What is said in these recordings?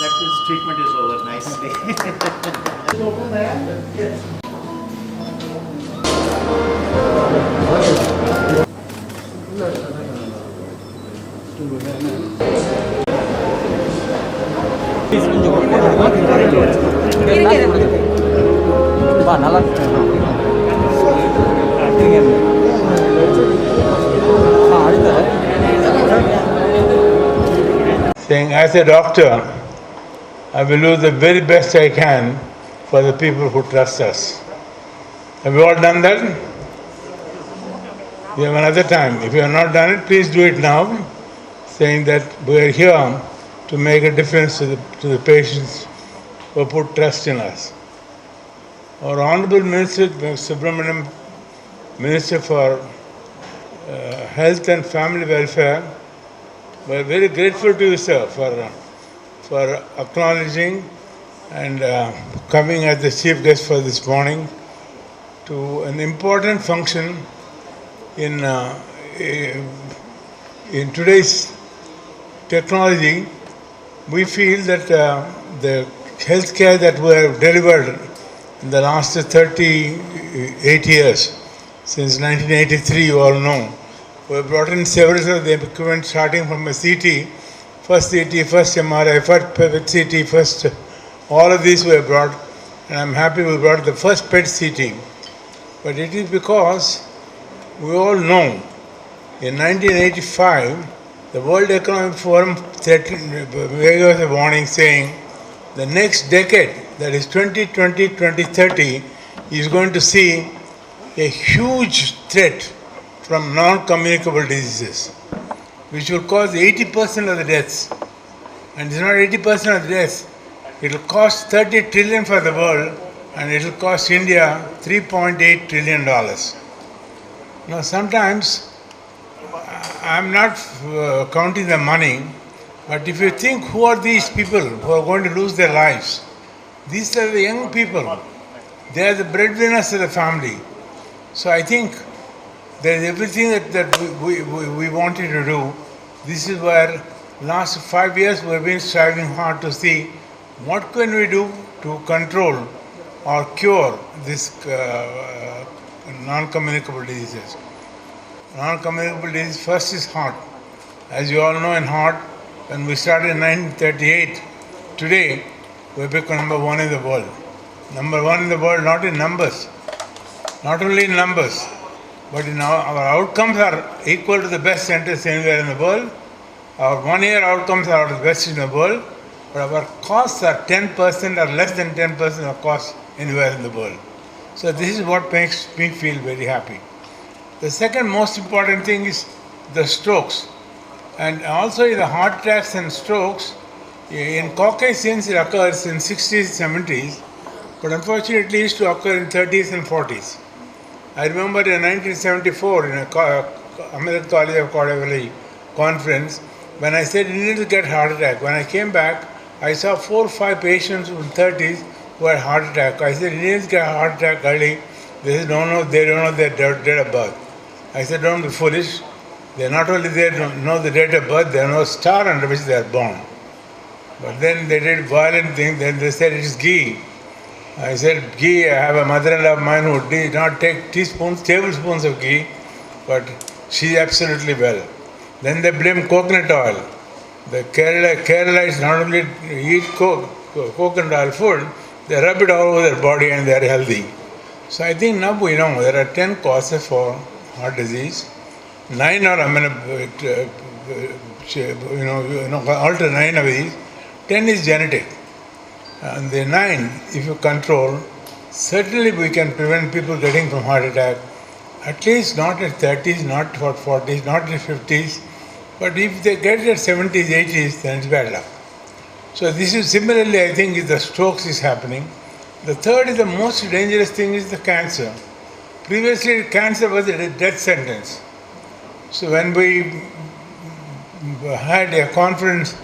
That his treatment is over nicely. Saying, as a doctor, I will do the very best I can for the people who trust us. Have you all done that? You have another time. If you have not done it, please do it now, saying that we are here to make a difference to the patients who put trust in us. Our Honorable Minister Subramaniam, Minister for Health and Family Welfare, we are very grateful to you, sir, for acknowledging and coming as the chief guest for this morning to an important function in today's technology. We feel that the healthcare that we have delivered in the last 38 years, since 1983, you all know, we have brought in several of the equipment starting from a CT, first MRI, first PET CT, first, all of these we have brought, and I'm happy we brought the first PET CT. But it is because we all know in 1985, the World Economic Forum gave us a warning saying the next decade, that is 2020, 2030, is going to see a huge threat from non-communicable diseases, which will cause 80% of the deaths. And it's not 80% of the deaths, it will cost 30 trillion for the world, and it will cost India $3.8 trillion. Now sometimes, I'm not counting the money, but if you think who are these people who are going to lose their lives, these are the young people. They are the breadwinners of the family. So I think there is everything that we wanted to do. This is where last 5 years we have been striving hard to see what can we do to control or cure this non-communicable diseases. Non-communicable disease first is heart. As you all know, in heart, when we started in 1938, today we have become number one in the world. Number one in the world, not in numbers, not only in numbers, but in our outcomes are equal to the best centers anywhere in the world. Our 1 year outcomes are the best in the world, but our costs are 10% or less than 10% of costs anywhere in the world. So this is what makes me feel very happy. The second most important thing is the strokes. And also in the heart attacks and strokes, in Caucasians it occurs in 60s, 70s, but unfortunately it used to occur in 30s and 40s. I remember in 1974 in a American College of Cardiology conference, when I said Indians get heart attack, when I came back, I saw 4 or 5 patients in 30s who had heart attack. I said Indians get heart attack early. They said, no, they don't know their date of birth. I said, don't be foolish. They're not only there to know the date of birth, they know the star under which they are born. But then they did violent things, then they said it is ghee. I said, ghee, I have a mother-in-law of mine who did not take tablespoons of ghee, but she's absolutely well. Then they blame coconut oil. The Keralites not only eat coconut oil food, they rub it all over their body and they are healthy. So I think now we know there are 10 causes for heart disease. 9 are, alter 9 of these. 10 is genetic. And the 9, if you control, certainly we can prevent people getting from heart attack. At least not at 30s, not at 40s, not at 50s. But if they get it at 70s, 80s, then it's bad luck. So this is similarly, I think, is the strokes is happening. The third is the most dangerous thing is the cancer. Previously, cancer was a death sentence. So when we had a conference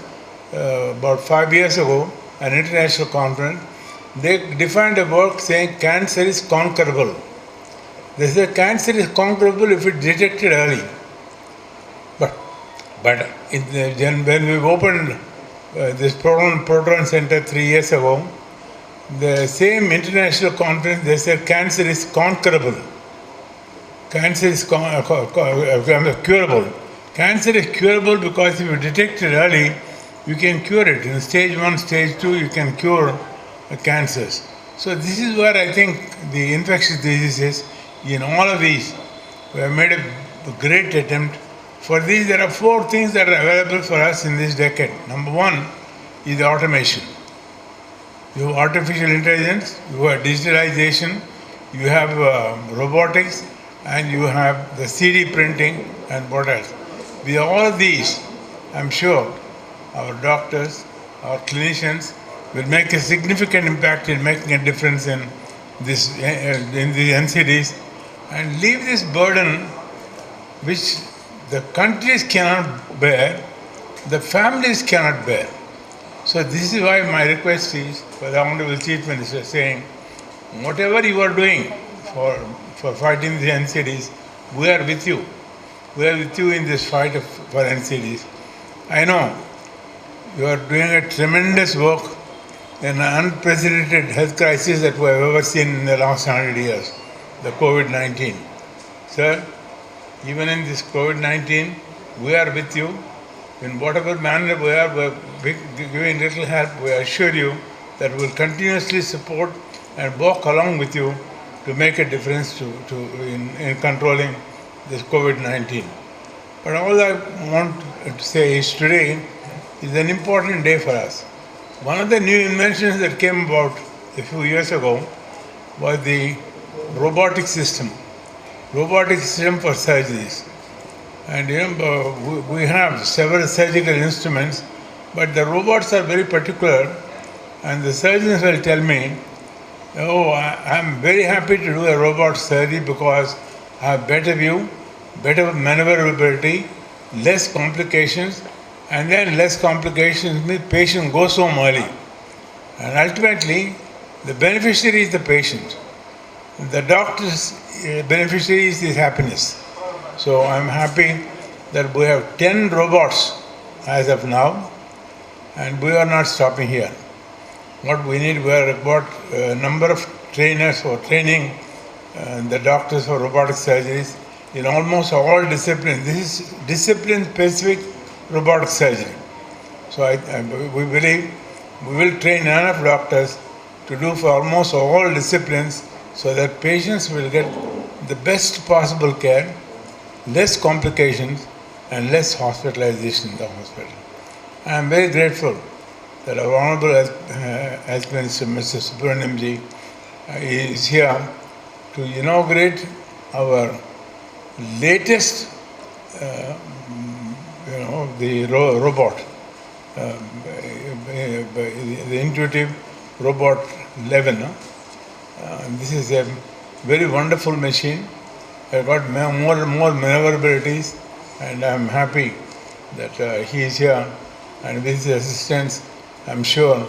about 5 years ago, an international conference, they defined a word saying cancer is conquerable. They said cancer is conquerable if it's detected early. But when we opened this proton center 3 years ago. The same international conference, they said cancer is conquerable. Cancer is curable. Cancer is curable because if you detect it early, you can cure it. In stage 1, stage 2, you can cure cancers. So this is where I think the infectious diseases, in all of these, we have made a great attempt. For these, there are 4 things that are available for us in this decade. Number 1 is the automation. You have artificial intelligence, you have digitalization, you have robotics, and you have the CD printing and what else. With all of these, I'm sure our doctors, our clinicians will make a significant impact in making a difference in this in the NCDs and leave this burden which the countries cannot bear, the families cannot bear. So this is why my request is for the Honorable Chief Minister saying, whatever you are doing for fighting the NCDs, we are with you. We are with you in this fight for NCDs. I know you are doing a tremendous work in an unprecedented health crisis that we have ever seen in the last 100 years, the COVID-19. Sir, even in this COVID-19, we are with you. In whatever manner we are giving little help, we assure you that we will continuously support and walk along with you to make a difference in controlling this COVID-19. But all I want to say is today is an important day for us. One of the new inventions that came about a few years ago was the robotic system for surgeries. And we have several surgical instruments, but the robots are very particular, and the surgeons will tell me, oh, I'm very happy to do a robot surgery because I have better view, better maneuverability, less complications, and then less complications means patient goes home early. And ultimately, the beneficiary is the patient. The doctor's beneficiary is his happiness. So I'm happy that we have 10 robots as of now, and we are not stopping here. What we need, we are about a number of trainers for training the doctors for robotic surgeries in almost all disciplines. This is discipline-specific robotic surgery. So we believe we will train enough doctors to do for almost all disciplines so that patients will get the best possible care, less complications, and less hospitalization in the hospital. I am very grateful that our Honorable Health Minister, Mr. Subramaniam is here to inaugurate our latest, the robot, the intuitive robot 11. This is a very wonderful machine. I've got more and more maneuverabilities, and I'm happy that he is here, and with his assistance, I'm sure